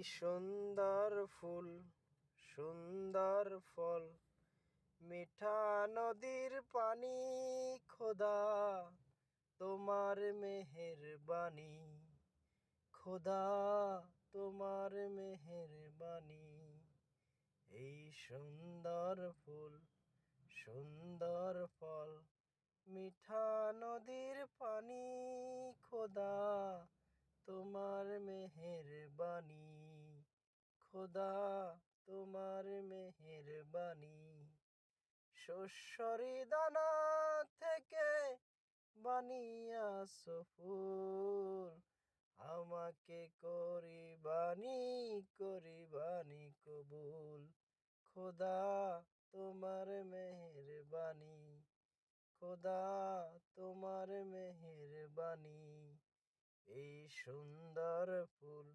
সুন্দর ফুল, সুন্দর ফল, মিঠা নদীর পানি, খোদা তোমার মেহেরবানি, খোদা তোমার মেহেরবানি। এই সুন্দর ফুল, সুন্দর ফল, মিঠা নদীর পানি, খোদা তোমার মেহেরবানি, খোদা তোমার মেহেরবানি। শস্যরি দানা থেকে বানিয়াছো ফুল, আমাকে করিবানি কবুল, খোদা তোমার মেহেরবানি, খোদা তোমার মেহেরবানি। এই সুন্দর ফুল,